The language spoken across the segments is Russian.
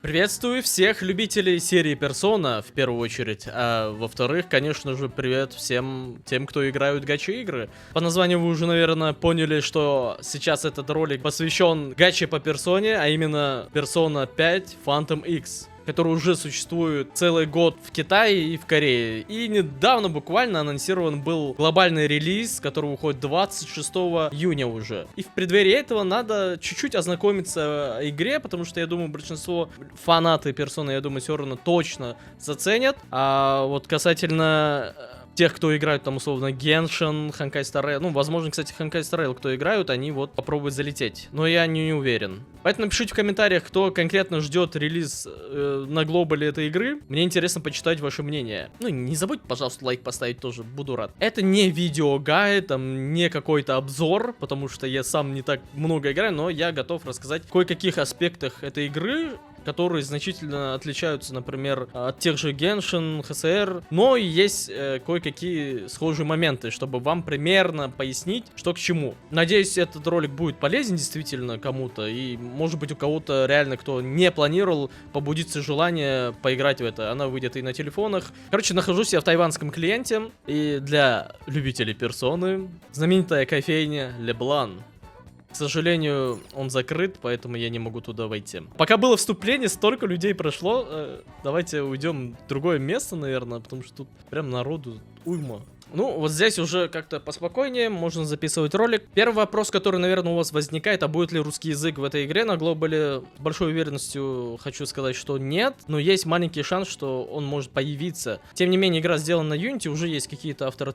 Приветствую всех любителей серии Persona, в первую очередь. А во-вторых, конечно же, привет всем тем, кто играют в гача-игры. По названию вы уже, наверное, поняли, что сейчас этот ролик посвящен гаче по персоне, а именно Persona 5 Phantom X, который уже существует целый год в Китае и в Корее. И недавно буквально анонсирован был глобальный релиз, который выходит 26 июня уже. И в преддверии этого надо чуть-чуть ознакомиться о игре, потому что я думаю, большинство фанаты персоны, я думаю, все равно точно заценят. А вот касательно тех, кто играют там условно Genshin, Honkai Star Rail, ну, возможно, кстати, Honkai Star Rail, кто играют, они вот попробуют залететь, но я не уверен. Поэтому напишите в комментариях, кто конкретно ждет релиз на глобале этой игры. Мне интересно почитать ваше мнение. Ну, не забудьте, пожалуйста, лайк поставить тоже, буду рад. Это не видеогайд, там, не какой-то обзор, потому что я сам не так много играю, но я готов рассказать о кое-каких аспектах этой игры, которые значительно отличаются, например, от тех же Genshin, HCR, но и есть кое-какие схожие моменты, чтобы вам примерно пояснить, что к чему. Надеюсь, этот ролик будет полезен действительно кому-то, и, может быть, у кого-то реально, кто не планировал, побудится желание поиграть в это. Она выйдет и на телефонах. Короче, нахожусь я в тайванском клиенте, и для любителей персоны знаменитая кофейня Леблан. К сожалению, он закрыт, поэтому я не могу туда войти. Пока было вступление, столько людей прошло. Давайте уйдем в другое место, наверное, потому что тут прям народу уйма. Ну, вот здесь уже как-то поспокойнее, можно записывать ролик. Первый вопрос, который, наверное, у вас возникает, а будет ли русский язык в этой игре на глобале? С большой уверенностью хочу сказать, что нет, но есть маленький шанс, что он может появиться. Тем не менее, игра сделана на Unity, уже есть какие-то авторы,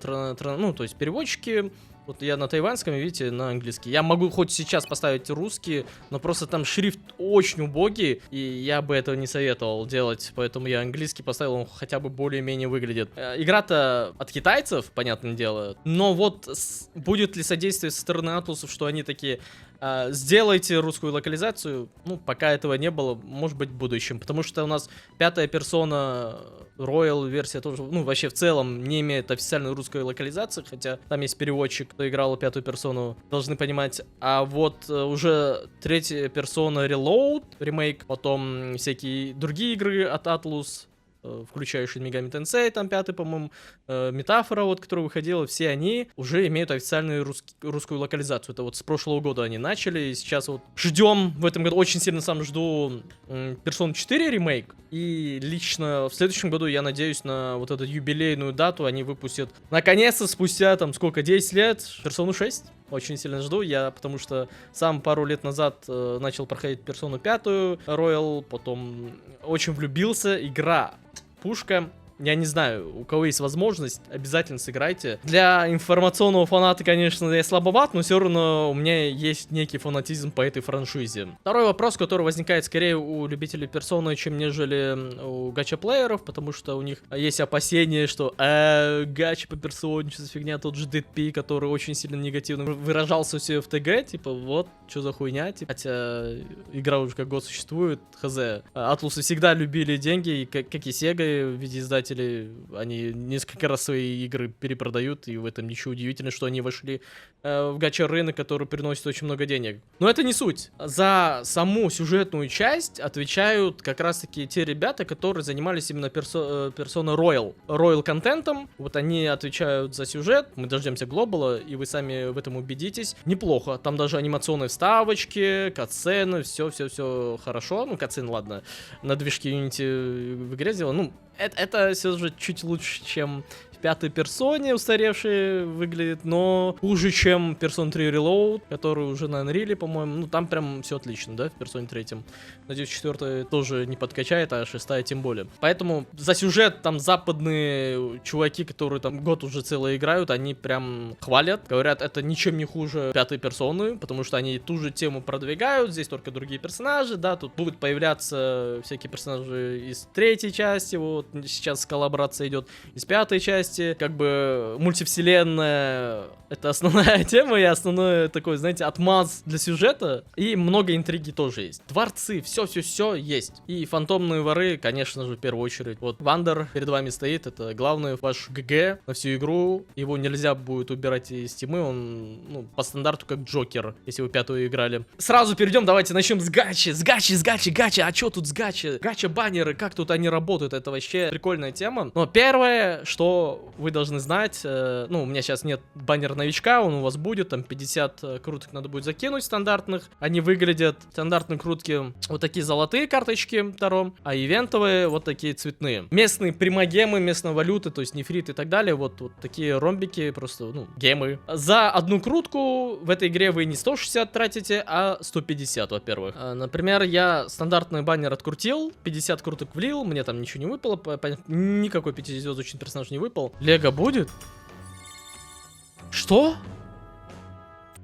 ну, то есть переводчики. Вот я на тайванском, видите, на английский. Я могу хоть сейчас поставить русский, но просто там шрифт очень убогий, и я бы этого не советовал делать, поэтому я английский поставил, он хотя бы более-менее выглядит. Игра-то от китайцев, понятное дело, но вот будет ли содействие со стороны Атлусов, что они такие: сделайте русскую локализацию? Ну, пока этого не было, может быть, в будущем, потому что у нас пятая персона Royal версия тоже, ну, вообще в целом не имеет официальной русской локализации, хотя там есть переводчик, кто играл пятую персону, должны понимать. А вот уже третья персона Reload, ремейк, потом всякие другие игры от Atlus, включая Shin Megami Tensei, там пятый, по-моему, Метафора, вот, которая выходила, все они уже имеют официальную русскую локализацию. Это вот с прошлого года они начали, и сейчас вот ждем, в этом году очень сильно сам жду Persona 4 ремейк, и лично в следующем году я надеюсь на вот эту юбилейную дату, они выпустят, наконец-то, спустя, там, сколько, 10 лет, Persona 6. Очень сильно жду я, потому что сам пару лет назад начал проходить Persona 5 Royal, потом очень влюбился, игра пушка. Я не знаю, у кого есть возможность, обязательно сыграйте. Для информационного фаната, конечно, я слабоват, но все равно у меня есть некий фанатизм по этой франшизе. Второй вопрос, который возникает скорее у любителей персоны, чем нежели у гача-плееров, потому что у них есть опасения, что гача по персоне, что за фигня, тот же Dead который очень сильно негативно выражался все в ТГ, типа, вот, что за хуйня, типа. Хотя игра уже как год существует, хз. Атлусы всегда любили деньги, как и Sega в виде издателей. Они несколько раз свои игры перепродают, и в этом ничего удивительного, что они вошли в гача-рынок, который приносит очень много денег. Но это не суть. За саму сюжетную часть отвечают как раз-таки те ребята, которые занимались именно Persona Royal контентом. Вот они отвечают за сюжет, мы дождемся глобала, и вы сами в этом убедитесь. Неплохо. Там даже анимационные вставочки, катсцены, все хорошо. Ну, катсцены, ладно, на движке Unity в игре сделано. Ну, это все же чуть лучше, чем в пятой персоне устаревшие выглядит, но хуже, чем Persona 3 Reload, который уже на Unreal, по-моему. Ну, там прям все отлично, да, в Persona 3. Надеюсь, 4 тоже не подкачает, а 6 тем более. Поэтому за сюжет там западные чуваки, которые там год уже целый играют, они прям хвалят. Говорят, это ничем не хуже пятой персоны, потому что они ту же тему продвигают, здесь только другие персонажи, да, тут будут появляться всякие персонажи из третьей части, вот сейчас коллаборация идет из пятой части, части, как бы мультивселенная — это основная тема и основной такой, знаете, отмаз для сюжета. И много интриги тоже есть. Дворцы, все есть. И фантомные воры, конечно же, в первую очередь. Вот Вандер перед вами стоит, это главный ваш ГГ на всю игру. Его нельзя будет убирать из тимы, он, ну, по стандарту как Джокер, если вы пятую играли. Сразу перейдем, давайте начнем с гачи. Гачи. А чё тут с гачи? Гача-баннеры, как тут они работают, это вообще прикольная тема. Но первое, что вы должны знать, ну, у меня сейчас нет баннера новичка, он у вас будет, там 50 круток надо будет закинуть стандартных. Они выглядят, стандартные крутки, вот такие золотые карточки втором, а ивентовые вот такие цветные. Местные примагемы, местная валюта, то есть нефрит и так далее, вот такие ромбики, просто, ну, гемы. За одну крутку в этой игре вы не 160 тратите, а 150, во-первых. Например, я стандартный баннер открутил, 50 круток влил, мне там ничего не выпало, никакой 5-звездочный персонаж не выпал. Лего будет? Что?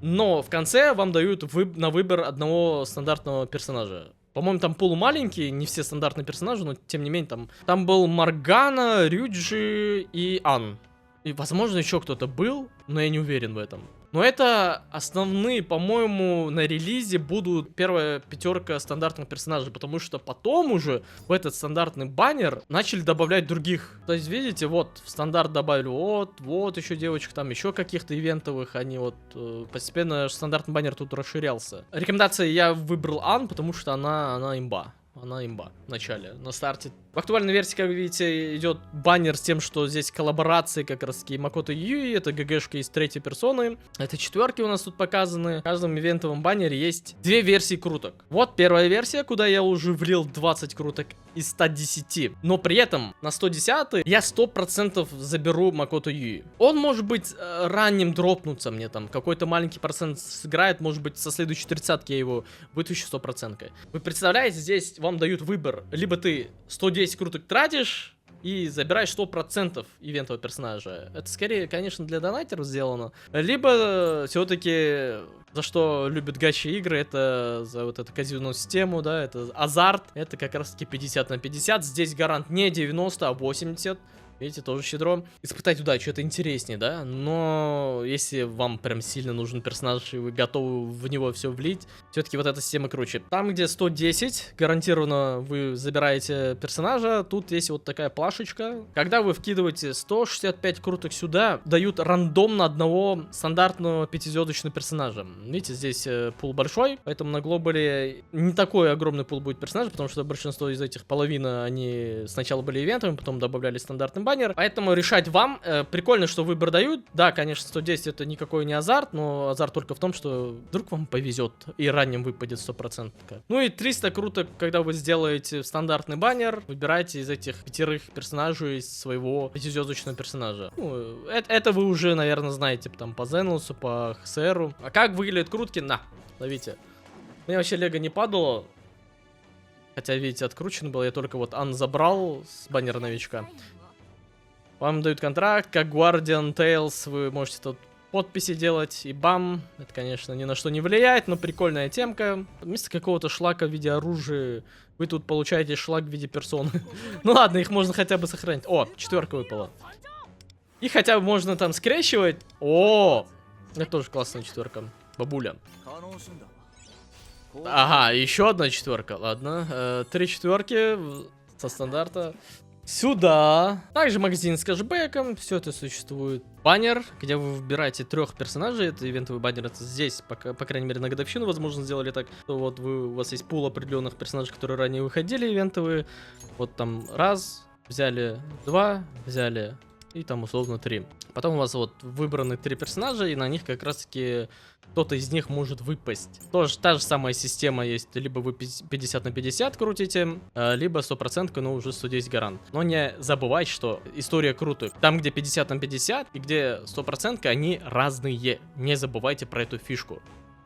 Но в конце вам дают на выбор одного стандартного персонажа. По-моему, там полумаленькие, не все стандартные персонажи, но тем не менее там был Моргана, Рюджи и Ан. И, возможно, еще кто-то был, но я не уверен в этом. Но это основные, по-моему, на релизе будут первая пятерка стандартных персонажей, потому что потом уже в этот стандартный баннер начали добавлять других. То есть, видите, вот в стандарт добавили вот еще девочек, там еще каких-то ивентовых, они вот постепенно стандартный баннер тут расширялся. Рекомендация: я выбрал Ан, потому что она имба. Она имба в начале, на старте. В актуальной версии, как вы видите, идет баннер с тем, что здесь коллаборации как раз таки Макото Юи, это ГГшка из третьей персоны. Это четверки у нас тут показаны. В каждом ивентовом баннере есть две версии круток. Вот первая версия, куда я уже влил 20 круток из 110. Но при этом на 110 я 100% заберу Макото Юи. Он может быть ранним дропнуться мне там. Какой-то маленький процент сыграет, может быть со следующей 30-ки я его вытащу 100%. Вы представляете, здесь вам дают выбор. Либо ты 110 круток тратишь и забираешь 100% ивентового персонажа. Это скорее, конечно, для донатеров сделано. Либо все-таки, за что любят гачи игры, это за вот эту казино систему, да, это азарт. Это как раз таки 50 на 50. Здесь гарант не 90, а 80. Видите, тоже щедро. Испытать удачу, это интереснее, да? Но если вам прям сильно нужен персонаж, и вы готовы в него все влить, все-таки вот эта система круче. Там, где 110, гарантированно вы забираете персонажа. Тут есть вот такая плашечка. Когда вы вкидываете 165 круток сюда, дают рандомно одного стандартного 5-звездочного персонажа. Видите, здесь пул большой, поэтому на глобале не такой огромный пул будет персонажей, потому что большинство из этих, половина, они сначала были ивентами, потом добавляли стандартным баннер. Поэтому решать вам. Прикольно, что выбор дают. Да, конечно, 110 это никакой не азарт, но азарт только в том, что вдруг вам повезет и ранним выпадет 100%. Ну и 300 круток, когда вы сделаете стандартный баннер, выбирайте из этих 5 персонажей своего 5-звездочного персонажа. Ну, это вы уже, наверное, знаете там по Зенлусу, по ХСРу. А как выглядят крутки? На, ловите. У меня вообще лего не падало. Хотя, видите, откручен был. Я только вот Ан забрал с баннера новичка. Вам дают контракт, как Guardian Tales, вы можете тут подписи делать, и бам. Это, конечно, ни на что не влияет, но прикольная темка. Вместо какого-то шлака в виде оружия вы тут получаете шлак в виде персоны. Ну ладно, их можно хотя бы сохранить. О, 4 выпала. И хотя бы можно там скрещивать. О, это тоже классная 4. Бабуля. Ага, еще одна 4. Ладно, 3 четверки со стандарта. Сюда. Также магазин с кэшбэком. Все это существует. Баннер, где вы выбираете 3 персонажей. Это ивентовый баннер. Это здесь, по крайней мере, на годовщину, возможно, сделали так. То вот у вас есть пул определенных персонажей, которые ранее выходили, ивентовые. Вот там раз, взяли 2, взяли и там условно 3. Потом у вас вот выбраны 3 персонажа, и на них как раз таки кто-то из них может выпасть. Тоже та же самая система есть. Либо вы 50 на 50 крутите, либо 100%, но уже 110 гарант. Но не забывайте, что история крутых. Там, где 50 на 50 и где 100%, они разные. Не забывайте про эту фишку.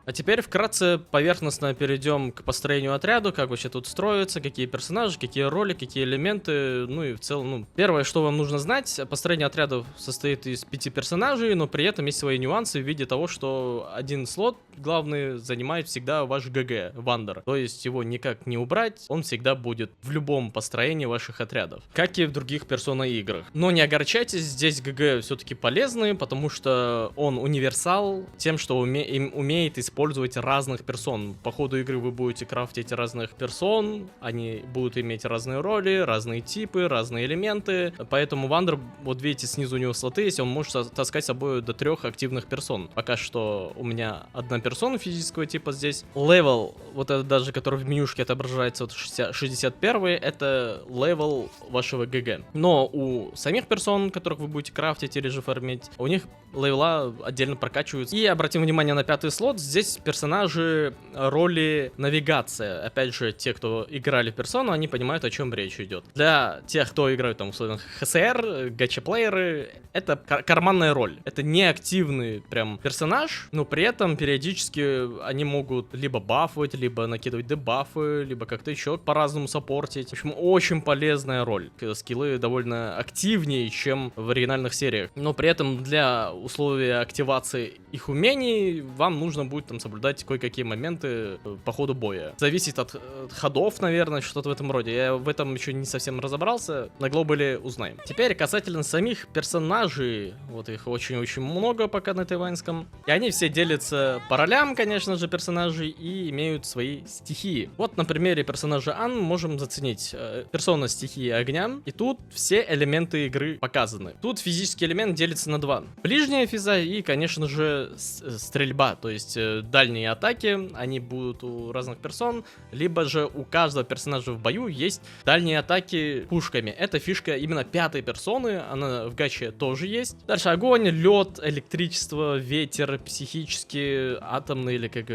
А теперь вкратце поверхностно перейдем к построению отряда, как вообще тут строится, какие персонажи, какие роли, какие элементы, ну и в целом, ну, первое, что вам нужно знать, построение отрядов состоит из 5 персонажей, но при этом есть свои нюансы в виде того, что один слот главный занимает всегда ваш ГГ, Вандер, то есть его никак не убрать, он всегда будет в любом построении ваших отрядов, как и в других персона-играх. Но не огорчайтесь, здесь ГГ все-таки полезный, потому что он универсал тем, что умеет использовать разных персон. По ходу игры вы будете крафтить разных персон, они будут иметь разные роли, разные типы, разные элементы, поэтому Вандер, вот видите, снизу у него слоты есть, он может таскать с собой до 3 активных персон. Пока что у меня одна персона физического типа здесь. Левел, вот это даже, который в менюшке отображается, вот 61, это левел вашего ГГ. Но у самих персон, которых вы будете крафтить или же фармить, у них левела отдельно прокачиваются. И обратим внимание на 5-й слот, здесь персонажи роли навигация. Опять же, те, кто играли в персону, они понимают, о чем речь идет. Для тех, кто играет там, условно, ХСР, гача-плееры, это карманная роль. Это не активный прям персонаж, но при этом периодически они могут либо бафовать, либо накидывать дебафы, либо как-то еще по-разному саппортить. В общем, очень полезная роль. Скиллы довольно активнее, чем в оригинальных сериях. Но при этом для условия активации их умений вам нужно будет там соблюдать кое-какие моменты по ходу боя. Зависит от ходов, наверное, что-то в этом роде. Я в этом еще не совсем разобрался. На глобале узнаем. Теперь касательно самих персонажей. Вот их очень-очень много пока на тайваньском. И они все делятся по ролям, конечно же, персонажей и имеют свои стихии. Вот на примере персонажа Ан можем заценить персона стихии огня. И тут все элементы игры показаны. Тут физический элемент делится на 2. Ближняя физа и, конечно же, стрельба. То есть дальние атаки, они будут у разных персон. Либо же у каждого персонажа в бою есть дальние атаки пушками. Это фишка именно 5-й персоны. Она в гаче тоже есть. Дальше огонь, лед, электричество, ветер, психические, атомные или, как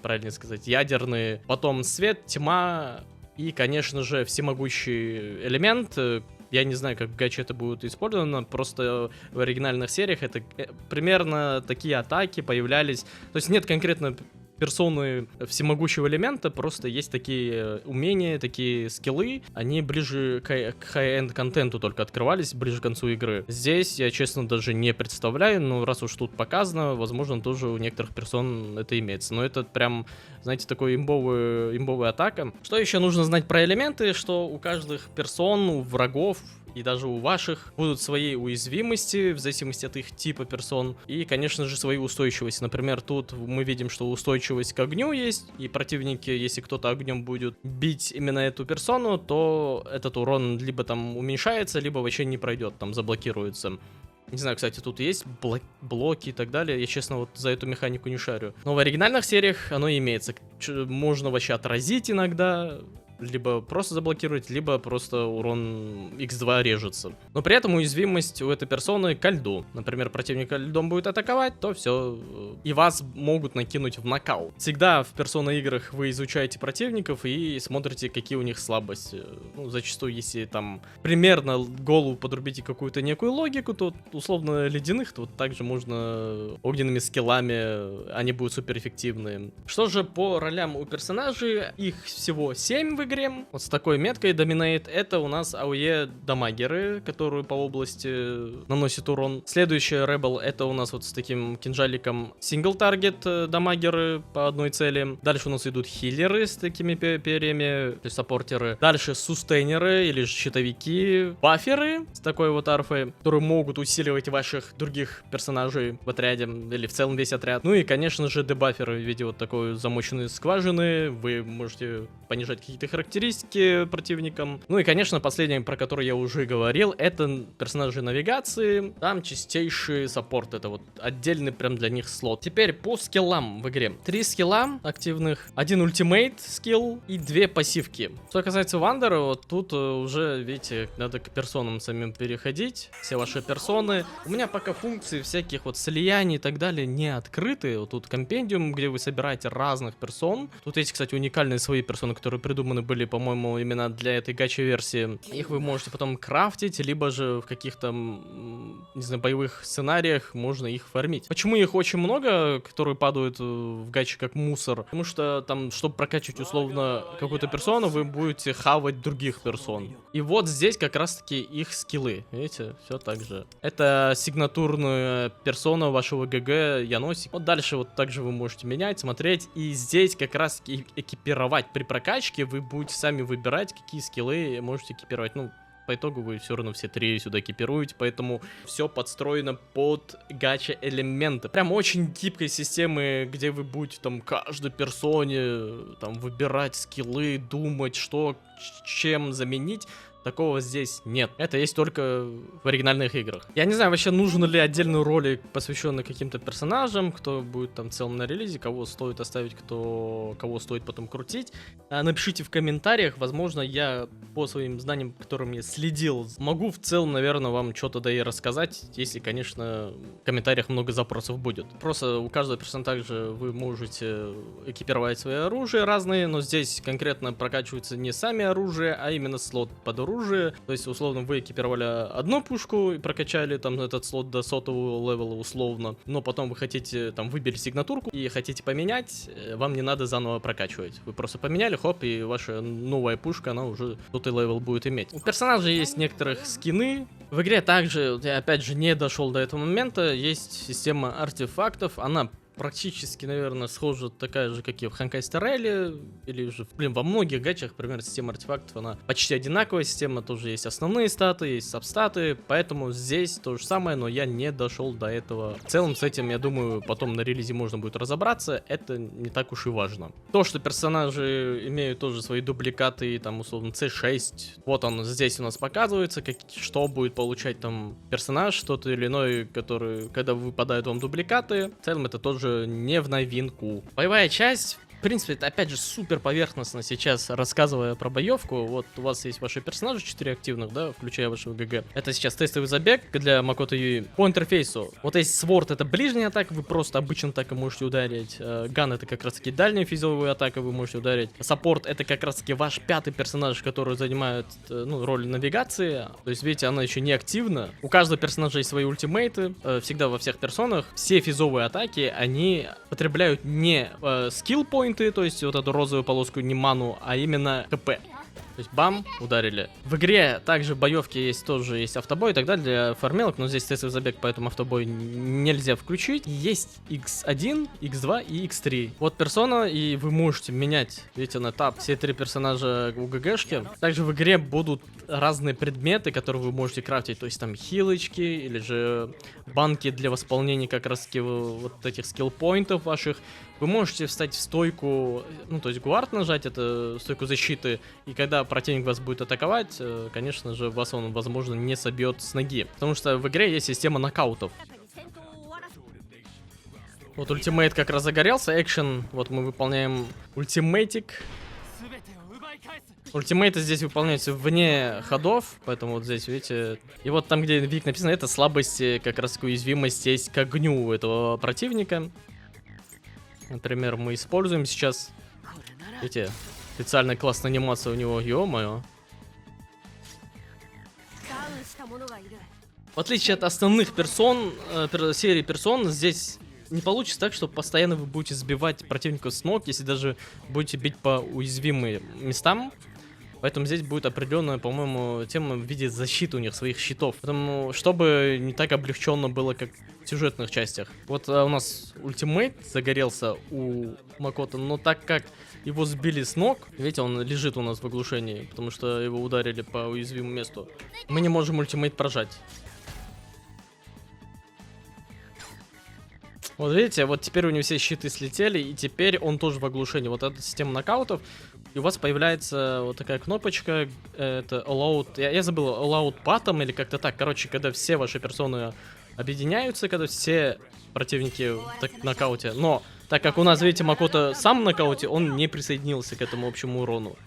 правильно сказать, ядерные. Потом свет, тьма и, конечно же, всемогущий элемент. Я не знаю, как в гаче это будет использовано, просто в оригинальных сериях это примерно такие атаки появлялись. То есть нет конкретно персоны всемогущего элемента, просто есть такие умения, такие скиллы, они ближе к хай-энд контенту только открывались, ближе к концу игры. Здесь я, честно, даже не представляю, но раз уж тут показано, возможно, тоже у некоторых персон это имеется. Но это прям, знаете, такой имбовая атака. Что еще нужно знать про элементы, что у каждых персон, у врагов и даже у ваших будут свои уязвимости, в зависимости от их типа персон, и, конечно же, свои устойчивости. Например, тут мы видим, что устойчивость к огню есть, и противники, если кто-то огнем будет бить именно эту персону, то этот урон либо там уменьшается, либо вообще не пройдет, там заблокируется. Не знаю, кстати, тут есть блоки и так далее. Я, честно, вот за эту механику не шарю. Но в оригинальных сериях оно имеется. Можно вообще отразить иногда, либо просто заблокировать, либо просто урон x2 режется. Но при этом уязвимость у этой персоны ко льду. Например, противник льдом будет атаковать, то все, и вас могут накинуть в нокаут. Всегда в персона-играх вы изучаете противников и смотрите, какие у них слабости. Ну, зачастую, если там примерно голову подрубите какую-то некую логику, то условно ледяных, то также можно огненными скиллами, они будут суперэффективные. Что же по ролям у персонажей? Их всего 7 в игре. Вот с такой меткой Dominate это у нас АОЕ дамагеры, которые по области наносят урон. Следующая Rebel это у нас вот с таким кинжаликом Single Target дамагеры по одной цели. Дальше у нас идут хиллеры с такими перьями, то есть саппортеры. Дальше сустейнеры или щитовики. Баферы с такой вот арфой, которые могут усиливать ваших других персонажей в отряде или в целом весь отряд. Ну и, конечно же, дебаферы в виде вот такой замоченной скважины. Вы можете понижать какие-то характеристики противникам. Ну и, конечно, последнее, про которое я уже говорил, это персонажи навигации. Там чистейший саппорт, это вот отдельный прям для них слот. Теперь по скиллам в игре. 3 скилла активных, 1 ультимейт скилл и 2 пассивки. Что касается Вандера, вот тут уже, видите, надо к персонам самим переходить. Все ваши персоны. У меня пока функции всяких вот слияний и так далее не открыты. Вот тут компендиум, где вы собираете разных персон. Тут есть, кстати, уникальные свои персоны, которые придуманы были, по-моему, именно для этой гача-версии. Их вы можете потом крафтить, либо же в каких-то, не знаю, боевых сценариях можно их фармить. Почему их очень много, которые падают в гаче как мусор? Потому что там, чтобы прокачивать условно какую-то персону, вы будете хавать других персон. И вот здесь как раз-таки их скиллы. Видите, все так же. Это сигнатурная персона вашего ГГ Яносик. Вот дальше вот также вы можете менять, смотреть. И здесь как раз-таки экипировать. При прокачке вы будете сами выбирать, какие скиллы можете экипировать. Ну, по итогу вы все равно все три сюда экипируете, поэтому все подстроено под гача элементы. Прям очень гибкой системы, где вы будете там каждой персоне там выбирать скиллы, думать, что чем заменить. Такого здесь нет. Это есть только в оригинальных играх. Я не знаю, вообще нужен ли отдельный ролик, посвященный каким-то персонажам, кто будет там в целом на релизе, кого стоит оставить, кого стоит потом крутить. Напишите в комментариях, возможно, я по своим знаниям, которым я следил, могу в целом, наверное, вам что-то да и рассказать, если, конечно, в комментариях много запросов будет. Просто у каждого персонажа также вы можете экипировать свои оружия разные, но здесь конкретно прокачиваются не сами оружия, а именно слот под оружие. То есть, условно, вы экипировали одну пушку и прокачали там этот слот до 100-го левела условно, но потом вы хотите, там, выбили сигнатурку и хотите поменять, вам не надо заново прокачивать. Вы просто поменяли, хоп, и ваша новая пушка, она уже 100-й левел будет иметь. У персонажей есть некоторых скины. В игре также, я опять же не дошел до этого момента, есть система артефактов, она практически, наверное, схожа такая же, как и в Ханкай Стар Рейли, или же, во многих гачах, например, система артефактов, она почти одинаковая система, тоже есть основные статы, есть сабстаты, поэтому здесь то же самое, но я не дошел до этого. В целом, с этим, я думаю, потом на релизе можно будет разобраться, это не так уж и важно. То, что персонажи имеют тоже свои дубликаты, там, условно, C6, вот он здесь у нас показывается, что будет получать там персонаж, что-то или иное, который, когда выпадают вам дубликаты, в целом, это тоже не в новинку. Боевая часть, в принципе, это опять же супер поверхностно сейчас, рассказывая про боевку. Вот у вас есть ваши персонажи 4 активных, да, включая вашего ГГ. Это сейчас тестовый забег для Макото Юи. По интерфейсу, вот есть сворд, это ближняя атака, вы просто обычно так и можете ударить. Ган это как раз таки дальняя физовая атака, вы можете ударить. Саппорт это как раз таки ваш пятый персонаж, который занимает, ну, роль навигации. То есть, видите, она еще не активна. У каждого персонажа есть свои ультимейты. Всегда во всех персонах все физовые атаки, они потребляют не скилл-поинты, то есть вот эту розовую полоску, не ману, а именно ХП. То есть бам, ударили. В игре также боевки есть, тоже есть автобой и так далее для фармелок, но здесь тестовый забег, поэтому автобой нельзя включить. Есть X1, X2 и X3. Вот персона, и вы можете менять, видите, на этап все три персонажа у ГГшки. Также в игре будут разные предметы, которые вы можете крафтить, то есть там хилочки или же банки для восполнения как раз вот этих скилл-поинтов ваших. Вы можете встать в стойку, ну, то есть гуард нажать, это стойку защиты, и когда противник вас будет атаковать, конечно же, вас он, возможно, не собьет с ноги. Потому что в игре есть система нокаутов. Вот ультимейт как раз загорелся, экшен, вот мы выполняем ультимейтик. Ультимейты здесь выполняются вне ходов, поэтому вот здесь, видите, и вот там, где вик написано, это слабость, как раз уязвимость есть к огню этого противника. Например, мы используем сейчас, видите, специальная классная анимация у него, ё-моё. В отличие от основных персон, серии персон, здесь не получится так, что постоянно вы будете сбивать противников с ног, если даже будете бить по уязвимым местам. Поэтому здесь будет определенная, по-моему, тема в виде защиты у них, своих щитов. Поэтому, чтобы не так облегченно было, как в сюжетных частях. Вот у нас ультимейт загорелся у Макото, но так как его сбили с ног, видите, он лежит у нас в оглушении, потому что его ударили по уязвимому месту, мы не можем ультимейт прожать. Вот видите, вот теперь у него все щиты слетели, и теперь он тоже в оглушении. Вот эта система нокаутов, и у вас появляется вот такая кнопочка, это allow, я забыл, allow патом или как-то так. Короче, когда все ваши персоны объединяются, когда все противники в нокауте. Но, так как у нас, видите, Макото сам в нокауте, он не присоединился к этому общему урону.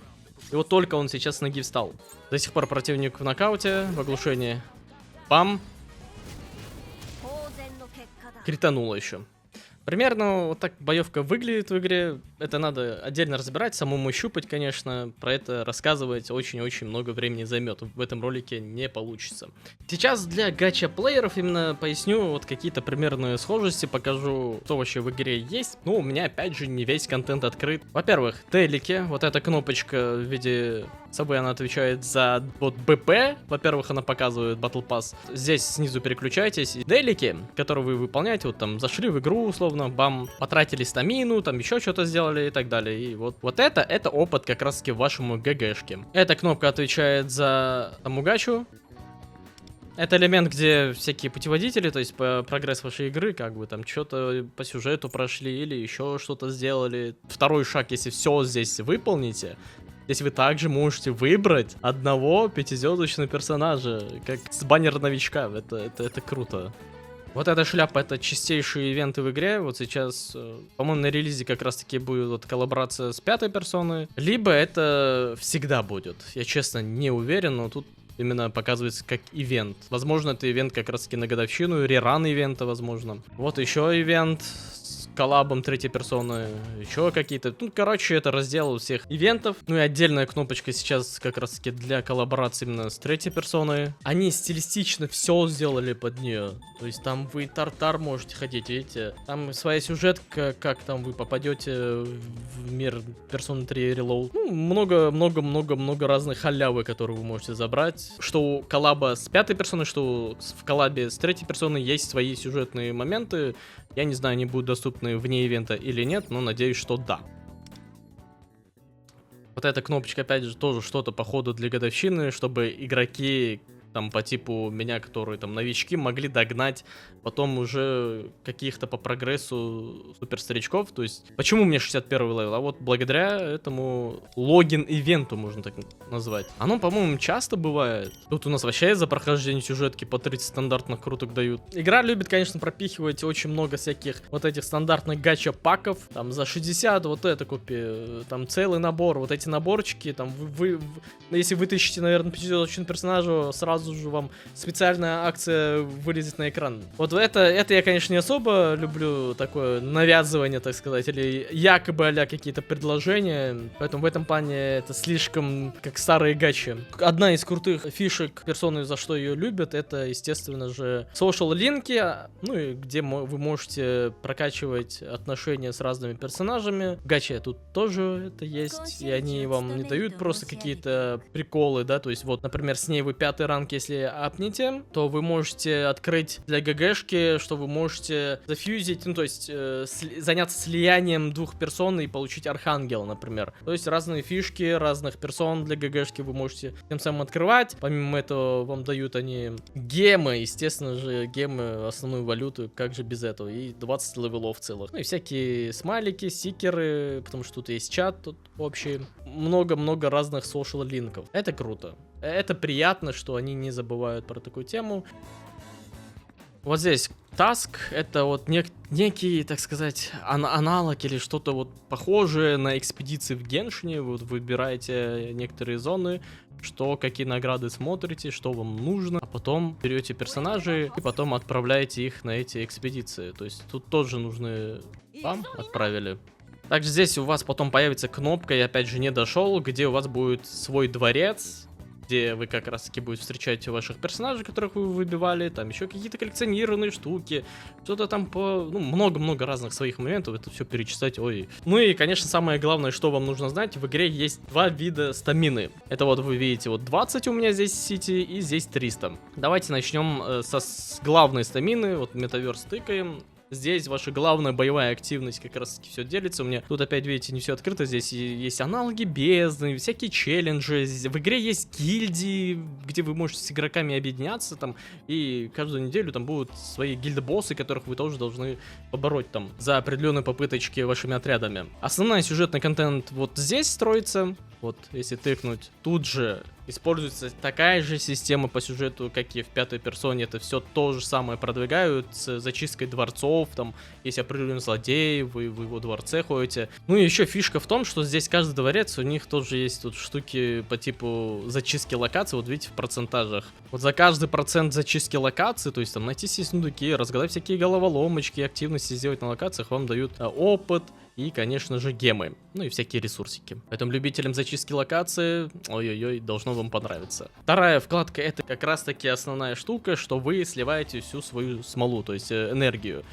И вот только он сейчас с ноги встал. До сих пор противник в нокауте, в оглушении. Пам. Критануло еще. Примерно вот так боевка выглядит в игре. Это надо отдельно разбирать, самому щупать, конечно. Про это рассказывать очень-очень много времени займет. В этом ролике не получится. Сейчас для гача-плееров именно поясню вот какие-то примерные схожести, покажу, что вообще в игре есть. Ну, у меня опять же не весь контент открыт. Во-первых, делики. Вот эта кнопочка в виде собой, она отвечает за вот БП. Во-первых, она показывает Battle Pass. Здесь снизу переключайтесь. Делики, которые вы выполняете, вот там зашли в игру, условно, бам, потратили стамину, там еще что-то сделали и так далее. И вот это опыт как раз таки вашему ГГшке. Эта кнопка отвечает за там угачу. Это элемент, где всякие путеводители, то есть по прогресс вашей игры, как бы там что-то по сюжету прошли или еще что-то сделали. Второй шаг, если все здесь выполните, здесь вы также можете выбрать одного 5-звездочного персонажа, как с баннера новичка. Это круто. Вот эта шляпа — это чистейшие ивенты в игре. Вот сейчас, по-моему, на релизе как раз-таки будет вот коллаборация с 5-й персоной. Либо это всегда будет. Я, честно, не уверен, но тут именно показывается как ивент. Возможно, это ивент как раз-таки на годовщину, реран ивента, возможно. Вот еще ивент с коллабом 3-й персоны, еще какие-то. Ну, короче, это раздел всех ивентов. Ну и отдельная кнопочка сейчас как раз-таки для коллаборации именно с 3-й персоной. Они стилистично все сделали под нее. То есть там вы тартар можете ходить, видите? Там своя сюжетка, как там вы попадете в мир Persona 3 Reload. Ну, много разных халявы, которые вы можете забрать. Что у коллаба с 5-й персоной, что в коллабе с 3-й персоной есть свои сюжетные моменты. Я не знаю, они будут доступны вне ивента или нет, но надеюсь, что да. Вот эта кнопочка, опять же, тоже что-то по ходу для годовщины, чтобы игроки там по типу меня, которые там новички, могли догнать потом уже каких-то по прогрессу суперстаричков. То есть, почему мне 61 левел? А вот благодаря этому логин-ивенту, можно так назвать. Оно, по-моему, часто бывает. Тут у нас вообще за прохождение сюжетки по 30 стандартных круток дают. Игра любит, конечно, пропихивать очень много всяких вот этих стандартных гача-паков. Там за 60 вот это купи, там целый набор, вот эти наборчики, там если вытащите, наверное, 5-звездочного персонажа, сразу же вам специальная акция вылезет на экран. Вот это я, конечно, не особо люблю такое навязывание, так сказать, или якобы а-ля какие-то предложения, поэтому в этом плане это слишком как старые гачи. Одна из крутых фишек персоны, за что ее любят, это, естественно же, social линки, ну и где вы можете прокачивать отношения с разными персонажами. Гачи тут тоже это есть, и они вам не дают просто какие-то приколы, да, то есть вот, например, с ней вы 5-й ранг, если апнете, то вы можете открыть для ГГшки, что вы можете зафьюзить, ну то есть заняться слиянием двух персон и получить архангела, например. То есть разные фишки разных персон для ГГшки вы можете тем самым открывать. Помимо этого вам дают они гемы, естественно же, гемы, основную валюту, как же без этого, и 20 левелов целых. Ну и всякие смайлики, стикеры, потому что тут есть чат, тут общий. Много-много разных social линков. Это круто. Это приятно, что они не забывают про такую тему. Вот здесь таск, это вот некий, так сказать, аналог или что-то вот похожее на экспедиции в Геншине. Вы выбираете некоторые зоны, какие награды смотрите, что вам нужно, а потом берете персонажей и потом отправляете их на эти экспедиции. То есть тут тоже нужны вам отправили. Также здесь у вас потом появится кнопка, я опять же не дошел, где у вас будет свой дворец, где вы как раз таки будете встречать ваших персонажей, которых вы выбивали, там еще какие-то коллекционированные штуки, что-то там много-много разных своих моментов, это все перечислять, ой. Ну и, конечно, самое главное, что вам нужно знать, в игре есть два вида стамины. Это вот вы видите, вот 20 у меня здесь сити и здесь 300. Давайте начнем с главной стамины, вот метаверс тыкаем. Здесь ваша главная боевая активность как раз таки все делится. У меня тут опять, видите, не все открыто. Здесь есть аналоги бездны, всякие челленджи. В игре есть гильдии, где вы можете с игроками объединяться там. И каждую неделю там будут свои гильдбоссы, которых вы тоже должны побороть там за определенные попыточки вашими отрядами. Основной сюжетный контент вот здесь строится. вот если тыкнуть, тут же используется такая же система по сюжету, как и в пятой персоне. Это все то же самое продвигают с зачисткой дворцов, там есть определенный злодей, вы в его дворце ходите. Ну и еще фишка в том, что здесь каждый дворец, у них тоже есть тут штуки по типу зачистки локаций, вот видите в процентажах. Вот за каждый процент зачистки локации, то есть там найти все сундуки, разгадать всякие головоломочки, активности сделать на локациях, вам дают опыт и, конечно же, гемы, ну и всякие ресурсики. Поэтому любителям зачистки локации, ой-ой-ой, должно вам понравиться. Вторая вкладка — это как раз-таки основная штука, что вы сливаете всю свою смолу, то есть энергию.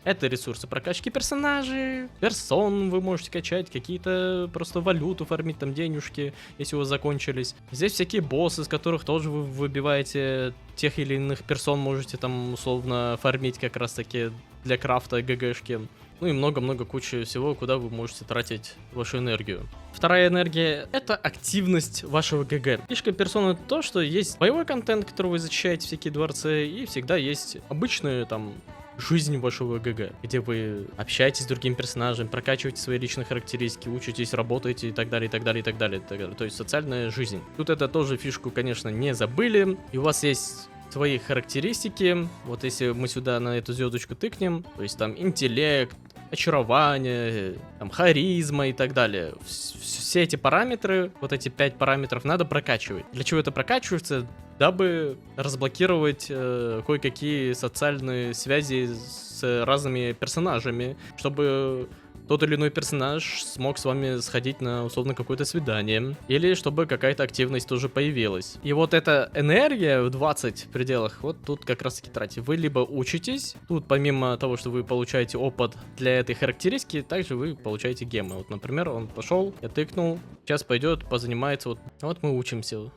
Это ресурсы прокачки персонажей, персон вы можете качать, какие-то просто валюту фармить, там денежки, если у вас закончились. Здесь всякие боссы, с которых тоже вы выбиваете тех или иных персон, можете там условно фармить как раз-таки для крафта ГГшки. Ну и много-много кучи всего, куда вы можете тратить вашу энергию. Вторая энергия — это активность вашего ГГ. Фишка персоны то, что есть боевой контент, который вы защищаете, всякие дворцы, и всегда есть обычные там жизнь вашего ГГ, где вы общаетесь с другими персонажами, прокачиваете свои личные характеристики, учитесь, работаете и так далее, и так далее, и так далее, и так далее. То есть социальная жизнь. Тут это тоже фишку, конечно, не забыли. И у вас есть свои характеристики. Вот если мы сюда на эту звездочку тыкнем, то есть там интеллект, очарование, там, харизма и так далее. Все эти параметры, вот эти 5 параметров надо прокачивать. Для чего это прокачивается? Дабы разблокировать кое-какие социальные связи с разными персонажами, чтобы тот или иной персонаж смог с вами сходить на условно какое-то свидание, или чтобы какая-то активность тоже появилась. И вот эта энергия в 20 пределах, вот тут как раз таки тратите. Вы либо учитесь, тут помимо того, что вы получаете опыт для этой характеристики, также вы получаете гемы. Вот, например, он пошел, я тыкнул, сейчас пойдет, позанимается, вот мы учимся.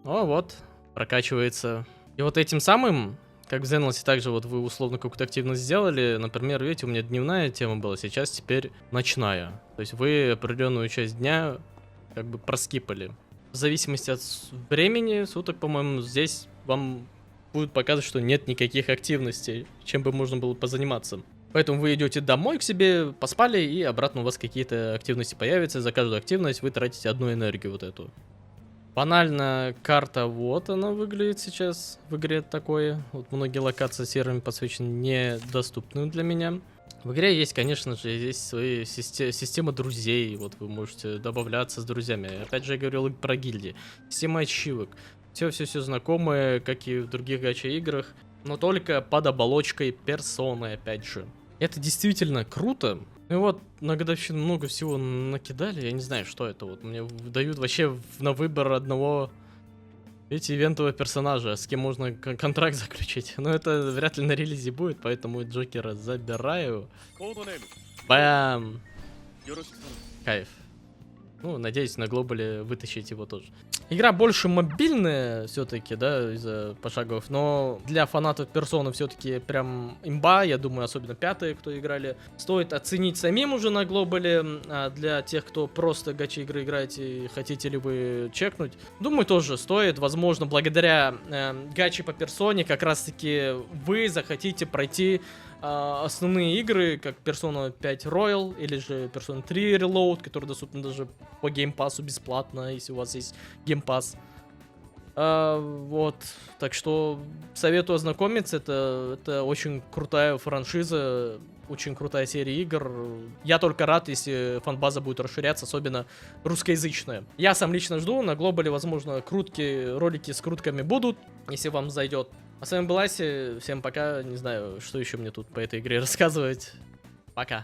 О, вот, прокачивается. И вот этим самым, как в Зенлосе, также вот вы условно какую-то активность сделали. Например, видите, у меня дневная тема была, сейчас теперь ночная. То есть вы определенную часть дня как бы проскипали. В зависимости от времени суток, по-моему, здесь вам будет показывать, что нет никаких активностей, чем бы можно было позаниматься. Поэтому вы идете домой к себе, поспали, и обратно у вас какие-то активности появятся. За каждую активность вы тратите одну энергию вот эту. Банально карта, вот она выглядит сейчас в игре такое. Вот многие локации серыми подсвечены, недоступны для меня. В игре есть, конечно же, есть свои система друзей. Вот вы можете добавляться с друзьями. Опять же, я говорил про гильдии. Система ачивок. Все знакомое, как и в других гача-играх. Но только под оболочкой персоны, опять же. Это действительно круто. Ну и вот на годовщину много всего накидали, я не знаю, что это. Вот мне дают вообще на выбор одного, видите, ивентового персонажа, с кем можно контракт заключить. Но это вряд ли на релизе будет, поэтому Джокера забираю. Бам! Кайф. Ну, надеюсь, на глобале вытащить его тоже. Игра больше мобильная все-таки, да, из-за пошаговых, но для фанатов персоны все-таки прям имба, я думаю, особенно пятые, кто играли. Стоит оценить самим уже на глобале, а для тех, кто просто гачи игры играете, хотите ли вы чекнуть. Думаю, тоже стоит, возможно, благодаря гачи по персоне как раз-таки вы захотите пройти основные игры, как Persona 5 Royal или же Persona 3 Reload, которые доступны даже по геймпассу бесплатно, если у вас есть геймпасс. Вот, так что советую ознакомиться, это очень крутая франшиза, очень крутая серия игр. Я только рад, если фанбаза будет расширяться, особенно русскоязычная. Я сам лично жду, на глобале, возможно, ролики с крутками будут, если вам зайдет. А с вами был Аси, всем пока, не знаю, что еще мне тут по этой игре рассказывать. Пока.